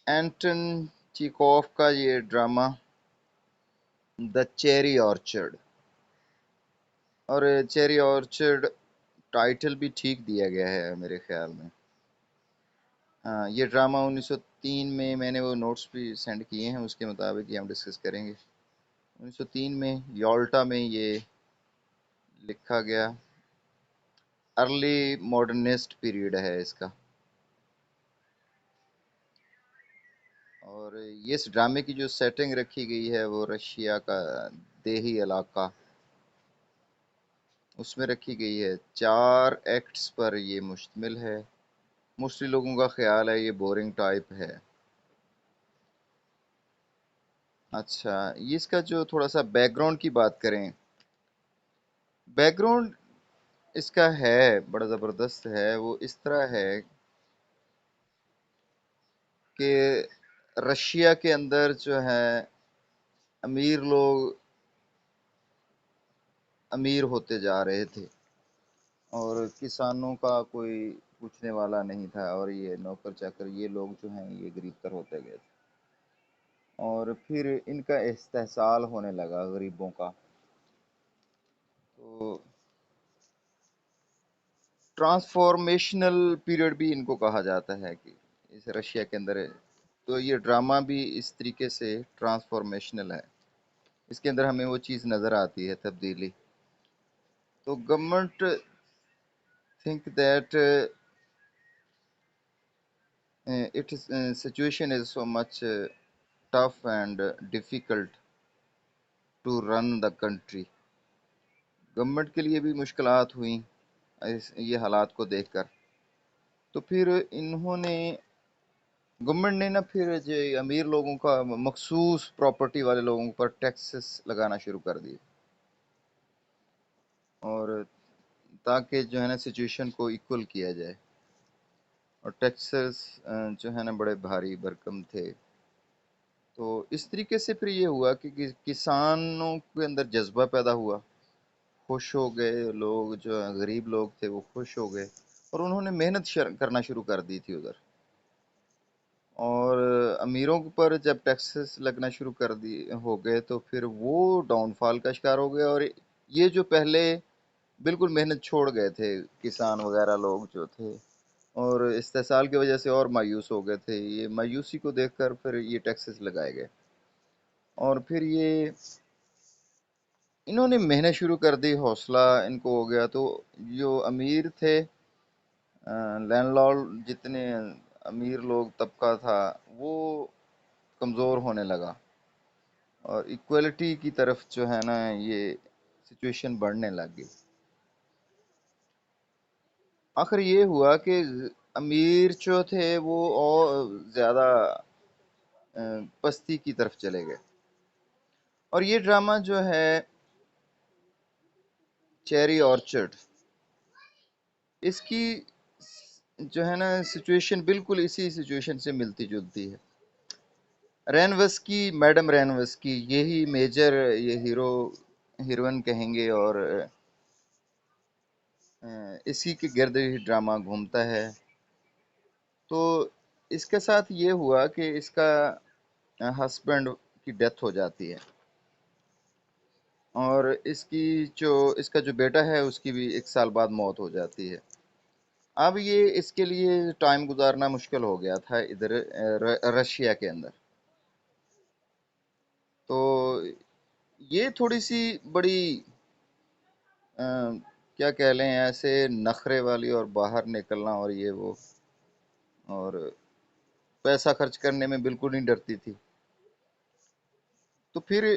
Anton چیکوف کا یہ drama دا cherry orchard, اور چیری آرچرڈ ٹائٹل بھی ٹھیک دیا گیا ہے میرے خیال میں۔ یہ ڈرامہ 1903 میں نے وہ نوٹس بھی سینڈ کیے ہیں، اس کے مطابق یہ ہم ڈسکس کریں گے۔ 1903 میں یالٹا میں یہ لکھا گیا، ارلی ماڈرنسٹ پیریڈ ہے اس کا، اور یہ اس ڈرامے کی جو سیٹنگ رکھی گئی ہے وہ رشیا کا دیہی علاقہ اس میں رکھی گئی ہے۔ 4 ایکٹس پر یہ مشتمل ہے۔ موسٹلی لوگوں کا خیال ہے یہ بورنگ ٹائپ ہے۔ اچھا، یہ اس کا جو تھوڑا سا بیک گراؤنڈ کی بات کریں، بیک گراؤنڈ اس کا ہے بڑا زبردست ہے۔ وہ اس طرح ہے کہ رشیا کے اندر جو ہے امیر لوگ امیر ہوتے جا رہے تھے، اور کسانوں کا کوئی پوچھنے والا نہیں تھا، اور یہ نوکر چاکر یہ لوگ جو ہیں یہ غریب تر ہوتے گئے تھے، اور پھر ان کا استحصال ہونے لگا غریبوں کا۔ تو ٹرانسفارمیشنل پیریڈ بھی ان کو کہا جاتا ہے کہ اس رشیا کے اندر ہے۔ تو یہ ڈرامہ بھی اس طریقے سے ٹرانسفارمیشنل ہے، اس کے اندر ہمیں وہ چیز نظر آتی ہے، تبدیلی۔ تو government think that its situation is so much tough and difficult to run the country. Government کے لیے بھی مشکلات ہوئیں یہ حالات کو دیکھ کر، تو پھر انہوں نے گورنمنٹ نے نا پھر جو امیر لوگوں کا مخصوص پراپرٹی والے لوگوں پر ٹیکسز لگانا شروع کر دیے، اور تاکہ جو ہے نا سچویشن کو ایکول کیا جائے، اور ٹیکسز جو ہے نا بڑے بھاری بھرکم تھے۔ تو اس طریقے سے پھر یہ ہوا کہ کسانوں کے اندر جذبہ پیدا ہوا، خوش ہو گئے لوگ، جو غریب لوگ تھے وہ خوش ہو گئے، اور انہوں نے محنت کرنا شروع کر دی تھی ادھر، اور امیروں پر جب ٹیکسز لگنا شروع کر دی ہو گئے تو پھر وہ ڈاؤن فال کا شکار ہو گئے، اور یہ جو پہلے بالکل محنت چھوڑ گئے تھے کسان وغیرہ لوگ جو تھے، اور استحصال کی وجہ سے اور مایوس ہو گئے تھے، یہ مایوسی کو دیکھ کر پھر یہ ٹیکسز لگائے گئے، اور پھر یہ انہوں نے محنت شروع کر دی، حوصلہ ان کو ہو گیا، تو جو امیر تھے لینڈ لارڈ، جتنے امیر لوگ طبقہ تھا وہ کمزور ہونے لگا، اور ایکویلٹی کی طرف جو ہے نا یہ سچویشن بڑھنے لگ گئی۔ آخر یہ ہوا کہ امیر جو تھے وہ اور زیادہ پستی کی طرف چلے گئے، اور یہ ڈرامہ جو ہے چیری آرچرڈ، اس کی جو ہے نا سچویشن بالکل اسی سچویشن سے ملتی جلتی ہے۔ رینوسکی، میڈم رینوسکی یہی میجر یہ ہیروئن کہیں گے، اور اسی کے گرد ہی ڈرامہ گھومتا ہے۔ تو اس کے ساتھ یہ ہوا کہ اس کا ہسبینڈ کی ڈیتھ ہو جاتی ہے، اور اس کا جو بیٹا ہے اس کی بھی 1 سال بعد موت ہو جاتی ہے۔ اب یہ اس کے لیے ٹائم گزارنا مشکل ہو گیا تھا ادھر رشیا کے اندر۔ تو یہ تھوڑی سی بڑی کیا کہہ لیں، ایسے نخرے والی اور باہر نکلنا اور یہ وہ، اور پیسہ خرچ کرنے میں بالکل نہیں ڈرتی تھی۔ تو پھر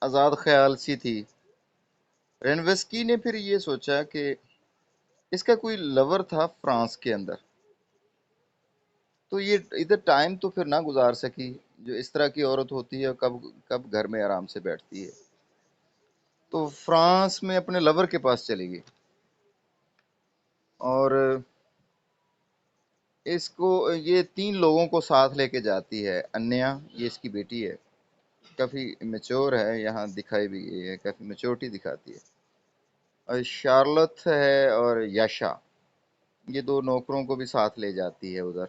آزاد خیال سی تھی، رینوسکی نے پھر یہ سوچا کہ اس کا کوئی لور تھا فرانس کے اندر، تو یہ ادھر ٹائم تو پھر نہ گزار سکی، جو اس طرح کی عورت ہوتی ہے کب کب گھر میں آرام سے بیٹھتی ہے، تو فرانس میں اپنے لور کے پاس چلی گئی، اور اس کو یہ 3 لوگوں کو ساتھ لے کے جاتی ہے۔ انیا، یہ اس کی بیٹی ہے، کافی میچور ہے، یہاں دکھائی بھی گئی ہے، کافی میچورٹی دکھاتی ہے، اور شارلت ہے اور یاشا، یہ 2 نوکروں کو بھی ساتھ لے جاتی ہے ادھر۔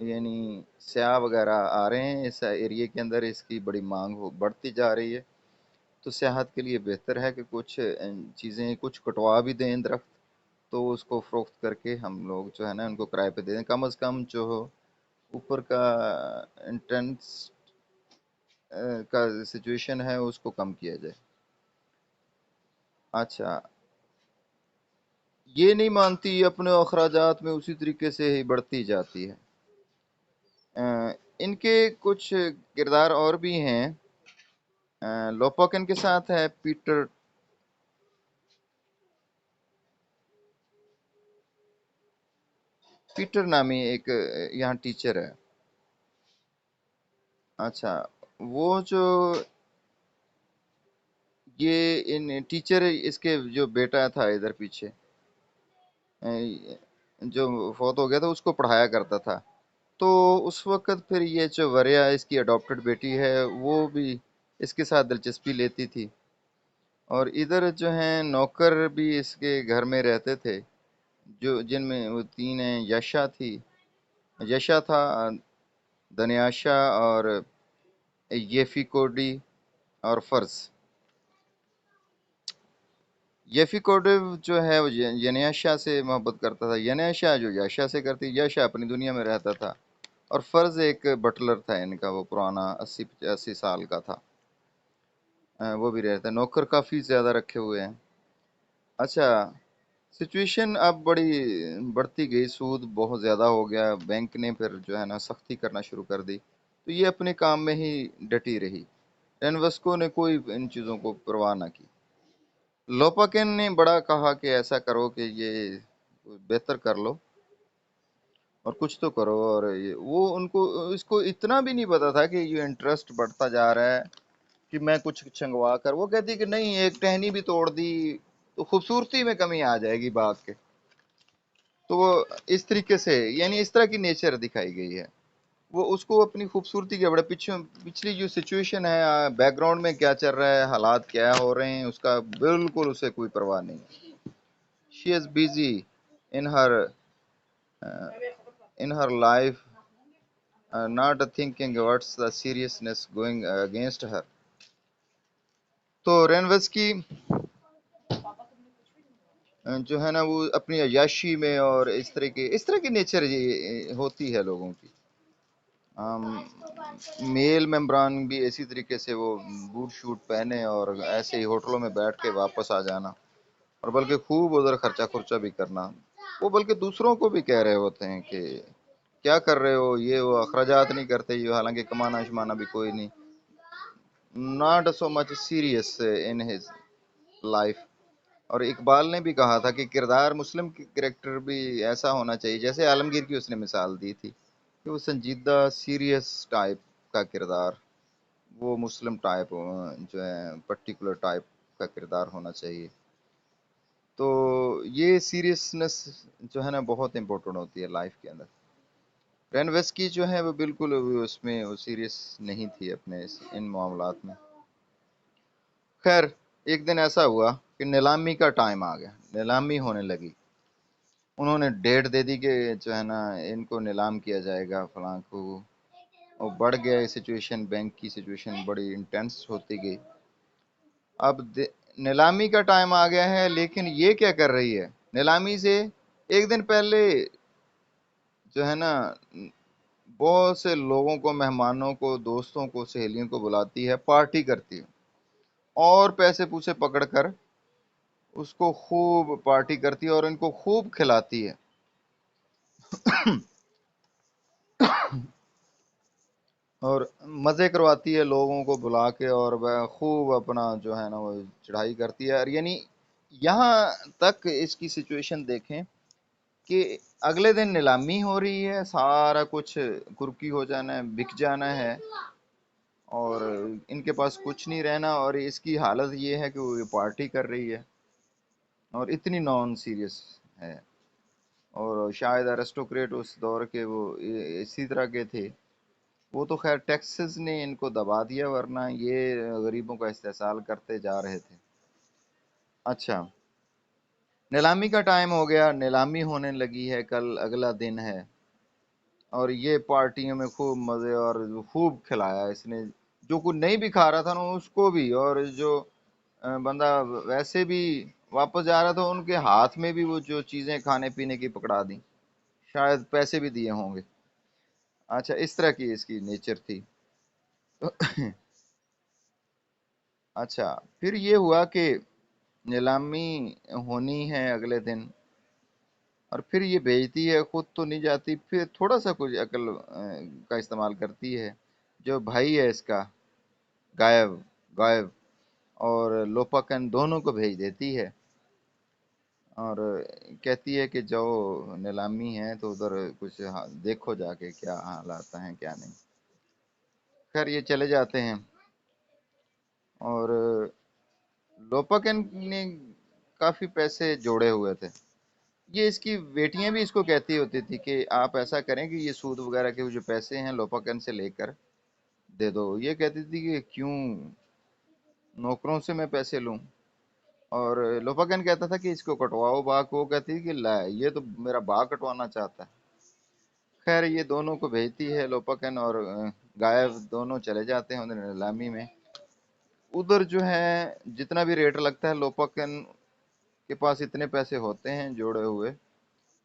یعنی سیاح وغیرہ آ رہے ہیں اس ایریے کے اندر، اس کی بڑی مانگ بڑھتی جا رہی ہے، تو سیاحت کے لیے بہتر ہے کہ کچھ چیزیں کچھ کٹوا بھی دیں درخت، تو اس کو فروخت کر کے ہم لوگ جو ہے نا ان کو کرائے پہ دے دیں، کم از کم جو اوپر کا انٹرنس کا سچویشن ہے اس کو کم کیا جائے۔ اچھا، یہ نہیں مانتی، اپنے اخراجات میں اسی طریقے سے ہی بڑھتی جاتی ہے۔ ان کے کچھ کردار اور بھی ہیں۔ لوپاکن کے ساتھ ہے پیٹر نامی ایک یہاں ٹیچر ہے۔ اچھا، وہ جو یہ ان ٹیچر اس کے جو بیٹا تھا ادھر پیچھے جو فوت ہو گیا تھا، اس کو پڑھایا کرتا تھا، تو اس وقت پھر یہ جو وریا اس کی اڈاپٹڈ بیٹی ہے وہ بھی اس کے ساتھ دلچسپی لیتی تھی، اور ادھر جو ہیں نوکر بھی اس کے گھر میں رہتے تھے، جو جن میں وہ تین ہیں، یشا تھا، دنیاشا اور یفی کوڈی اور فرز۔ یفی کوڈو جو ہے وہ ینیاشا سے محبت کرتا تھا، ینیاشا جو یشا سے کرتی، یشا اپنی دنیا میں رہتا تھا، اور فرض ایک بٹلر تھا ان کا، وہ پرانا 80 85 سال کا تھا، وہ بھی رہتا ہے، نوکر کافی زیادہ رکھے ہوئے ہیں۔ اچھا، سچویشن اب بڑی بڑھتی گئی، سود بہت زیادہ ہو گیا، بینک نے پھر جو ہے نا سختی کرنا شروع کر دی، تو یہ اپنے کام میں ہی ڈٹی رہی، ڈینوسکو نے کوئی ان چیزوں کو پرواہ نہ کی۔ لوپاکن نے بڑا کہا کہ ایسا کرو کہ یہ بہتر کر لو اور کچھ تو کرو، اور وہ ان کو اس کو اتنا بھی نہیں پتا تھا کہ یہ انٹرسٹ بڑھتا جا رہا ہے کہ میں کچھ چھنگوا کر، وہ کہتی کہ نہیں، ایک ٹہنی بھی توڑ دی تو خوبصورتی میں کمی آ جائے گی باغ کے، تو وہ اس طریقے سے، یعنی اس طرح کی نیچر دکھائی گئی ہے، وہ اس کو اپنی خوبصورتی کے بڑے پچھلی جو سچویشن ہے، بیک گراؤنڈ میں کیا چل رہا ہے، حالات کیا ہو رہے ہیں، اس کا بالکل اسے کوئی پرواہ نہیں ہے۔ She is busy in her life, not thinking what's the seriousness going against her۔ تو رینوس کی جو ہے نا وہ اپنی عیاشی میں اور اس طرح کی نیچر ہوتی ہے لوگوں کی۔ میل ممبران بھی اسی طریقے سے وہ بوٹ شوٹ پہنے اور ایسے ہی ہوٹلوں میں بیٹھ کے واپس آ جانا، اور بلکہ خوب ادھر خرچہ خرچہ بھی کرنا، وہ بلکہ دوسروں کو بھی کہہ رہے ہوتے ہیں کہ کیا کر رہے ہو، یہ وہ اخراجات نہیں کرتے، یہ حالانکہ کمانا شمانا بھی کوئی نہیں، not so much serious in his life۔ اور اقبال نے بھی کہا تھا کہ کردار مسلم کریکٹر بھی ایسا ہونا چاہیے، جیسے عالمگیر کی اس نے مثال دی تھی کہ وہ سنجیدہ سیریس ٹائپ کا کردار، وہ مسلم ٹائپ جو ہے پرٹیکولر ٹائپ کا کردار ہونا چاہیے، تو یہ سیریسنس جو ہے نا بہت امپورٹنٹ ہوتی ہے لائف کے اندر۔ رین ویسٹ کی جو ہے وہ بالکل اس میں وہ سیریس نہیں تھی اپنے ان معاملات میں۔ خیر، ایک دن ایسا ہوا کہ نیلامی کا ٹائم آ گیا، نیلامی ہونے لگی، انہوں نے ڈیٹ دے دی کہ جو ہے نا ان کو نیلام کیا جائے گا فلاں کو، اور بڑھ گیا سچویشن، بینک کی سچویشن بڑی انٹینس ہوتی گئی۔ اب نیلامی کا ٹائم آ گیا ہے، لیکن یہ کیا کر رہی ہے، نیلامی سے ایک دن پہلے جو ہے نا بہت سے لوگوں کو، مہمانوں کو، دوستوں کو، سہیلیوں کو بلاتی ہے، پارٹی کرتی ہے، اور پیسے پوسے پکڑ کر اس کو خوب پارٹی کرتی ہے اور ان کو خوب کھلاتی ہے، اور مزے کرواتی ہے لوگوں کو بلا کے، اور وہ خوب اپنا جو ہے نا وہ چڑھائی کرتی ہے، اور یعنی یہاں تک اس کی سچویشن دیکھیں کہ اگلے دن نیلامی ہو رہی ہے، سارا کچھ کرکی ہو جانا ہے، بک جانا ہے، اور ان کے پاس کچھ نہیں رہنا، اور اس کی حالت یہ ہے کہ وہ پارٹی کر رہی ہے اور اتنی نان سیریس ہے، اور شاید ایرسٹوکریٹ اس دور کے وہ اسی طرح کے تھے، وہ تو خیر ٹیکسز نے ان کو دبا دیا، ورنہ یہ غریبوں کا استحصال کرتے جا رہے تھے۔ اچھا، نیلامی کا ٹائم ہو گیا، نیلامی ہونے لگی ہے، کل اگلا دن ہے، اور یہ پارٹیوں میں خوب مزے اور خوب کھلایا اس نے، جو کوئی نہیں بھی کھا رہا تھا نا اس کو بھی، اور جو بندہ ویسے بھی واپس جا رہا تھا ان کے ہاتھ میں بھی وہ جو چیزیں کھانے پینے کی پکڑا دیں، شاید پیسے بھی دیے ہوں گے۔ اچھا اس طرح کی اس کی نیچر تھی۔ تو اچھا پھر یہ ہوا کہ نیلامی ہونی ہے اگلے دن، اور پھر یہ بھیجتی ہے، خود تو نہیں جاتی، پھر تھوڑا سا کچھ عقل کا استعمال کرتی ہے، جو بھائی ہے اس کا غائب غائب اور لوپاکن دونوں کو بھیج دیتی ہے، اور کہتی ہے کہ جاؤ نیلامی ہے تو ادھر کچھ دیکھو جا کے کیا حالات ہیں کیا نہیں۔ خیر یہ چلے جاتے ہیں، اور لوپاکن نے کافی پیسے جوڑے ہوئے تھے۔ یہ اس کی بیٹیاں بھی اس کو کہتی ہوتی تھی کہ آپ ایسا کریں کہ یہ سود وغیرہ کے جو پیسے ہیں لوپاکن سے لے کر دے دو۔ یہ کہتی تھی کہ کیوں، نوکروں سے میں پیسے لوں؟ اور لوپاکن کہتا تھا کہ اس کو کٹواؤ باغ، وہ کہتی تھی کہ لا یہ تو میرا باغ کٹوانا چاہتا ہے۔ خیر یہ دونوں کو بھیجتی ہے لوپاکن، اور غائب دونوں چلے جاتے ہیں ادھر نیلامی میں۔ ادھر جو ہے جتنا بھی ریٹ لگتا ہے لوپاکن کے پاس اتنے پیسے ہوتے ہیں جوڑے ہوئے،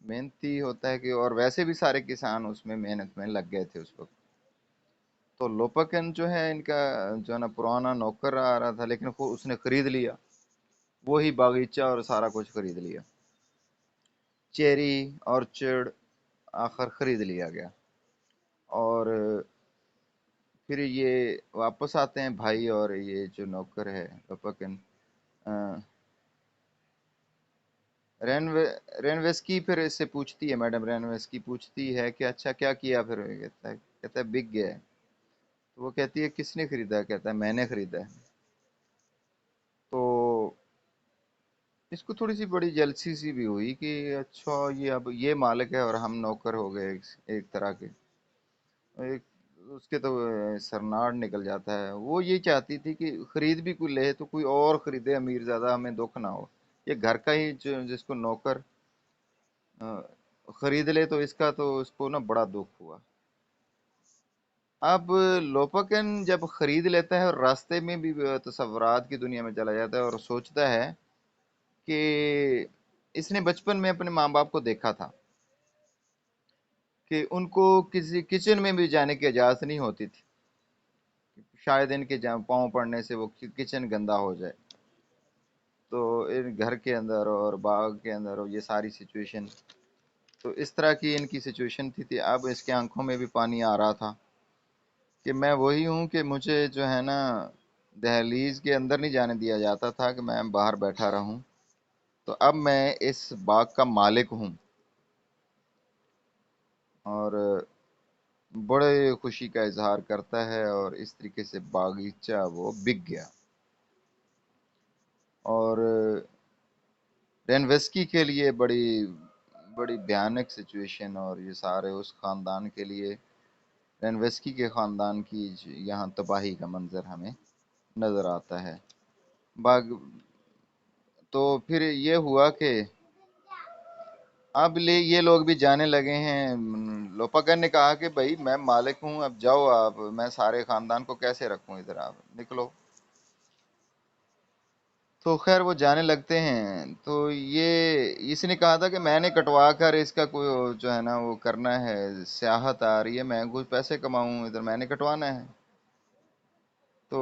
محنتی ہوتا ہے کہ، اور ویسے بھی سارے کسان اس میں محنت میں لگ گئے تھے اس وقت۔ تو لوپاکن جو ہے ان کا جو ہے نا پرانا نوکر آ رہا تھا، لیکن اس نے خرید لیا، وہی باغیچہ اور سارا کچھ خرید لیا، چیری اورچرڈ آخر خرید لیا گیا۔ اور پھر یہ واپس آتے ہیں بھائی، اور یہ جو نوکر ہے لوپاکن، رینویسکی پھر اس سے پوچھتی ہے، میڈم رینویسکی پوچھتی ہے کہ اچھا کیا کیا پھر؟ کہتا ہے بک گیا ہے۔ تو وہ کہتی ہے کس نے خریدا ہے؟ کہتا ہے میں نے خریدا ہے۔ تو اس کو تھوڑی سی بڑی جلسی سی بھی ہوئی کہ اچھا یہ اب یہ مالک ہے اور ہم نوکر ہو گئے ایک طرح کے، ایک اس کے تو سرناڑ نکل جاتا ہے۔ وہ یہ چاہتی تھی کہ خرید بھی کوئی لے تو کوئی اور خریدے، امیر زیادہ ہمیں دکھ نہ ہو، یہ گھر کا ہی جس کو نوکر خرید لے تو اس کا تو اس کو نا بڑا دکھ ہوا۔ اب لوپاکن جب خرید لیتا ہے اور راستے میں بھی تصورات کی دنیا میں چلا جاتا ہے اور سوچتا ہے کہ اس نے بچپن میں اپنے ماں باپ کو دیکھا تھا کہ ان کو کسی کچن میں بھی جانے کی اجازت نہیں ہوتی تھی، شاید ان کے پاؤں پڑنے سے وہ کچن گندا ہو جائے۔ تو ان گھر کے اندر اور باغ کے اندر اور یہ ساری سچویشن، تو اس طرح کی ان کی سچویشن تھی۔ اب اس کے آنکھوں میں بھی پانی آ رہا تھا کہ میں وہی ہوں کہ مجھے جو ہے نا دہلیز کے اندر نہیں جانے دیا جاتا تھا کہ میں باہر بیٹھا رہوں، تو اب میں اس باغ کا مالک ہوں۔ اور بڑے خوشی کا اظہار کرتا ہے، اور اس طریقے سے باغیچہ وہ بک گیا۔ اور رینویسکی کے لیے بڑی بڑی بھیانک سچویشن، اور یہ سارے اس خاندان کے لیے، رینویسکی کے خاندان کی یہاں تباہی کا منظر ہمیں نظر آتا ہے۔ باغ تو پھر یہ ہوا کہ اب یہ لوگ بھی جانے لگے ہیں۔ لوپاکن نے کہا کہ بھائی میں مالک ہوں، اب جاؤ آپ، میں سارے خاندان کو کیسے رکھوں ادھر، آپ نکلو۔ تو خیر وہ جانے لگتے ہیں، تو یہ اس نے کہا تھا کہ میں نے کٹوا کر اس کا کوئی جو ہے نا وہ کرنا ہے، سیاحت آ رہی ہے، میں کچھ پیسے کماؤں ادھر، میں نے کٹوانا ہے۔ تو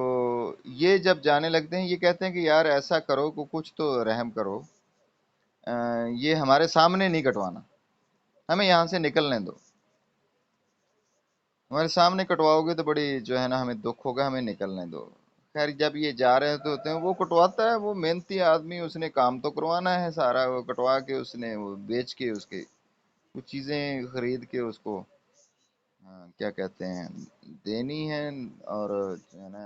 یہ جب جانے لگتے ہیں یہ کہتے ہیں کہ یار ایسا کرو کہ کچھ تو رحم کرو، یہ ہمارے سامنے نہیں کٹوانا، ہمیں یہاں سے نکلنے دو، ہمارے سامنے کٹواؤ گے تو بڑی جو ہے نا ہمیں دکھ ہوگا، ہمیں نکلنے دو۔ خیر جب یہ جا رہے ہوتے ہیں وہ کٹواتا ہے، وہ محنتی آدمی، اس نے کام تو کروانا ہے سارا، وہ کٹوا کے اس نے وہ بیچ کے اس کے کچھ چیزیں خرید کے اس کو کیا کہتے ہیں دینی ہے، اور جو ہے نا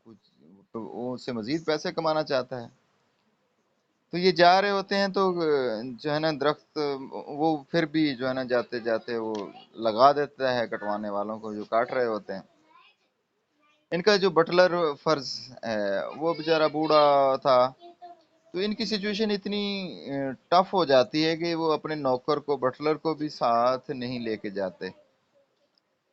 کچھ تو وہ اس سے مزید پیسے کمانا چاہتا ہے۔ تو یہ جا رہے ہوتے ہیں تو جو ہے نا درخت وہ پھر بھی جو ہے نا جاتے جاتے وہ لگا دیتا ہے کٹوانے والوں کو جو کاٹ رہے ہوتے ہیں۔ ان کا جو بٹلر فرض ہے وہ بیچارہ بوڑھا تھا، تو ان کی سچویشن اتنی ٹف ہو جاتی ہے کہ وہ اپنے نوکر کو، بٹلر کو بھی ساتھ نہیں لے کے جاتے،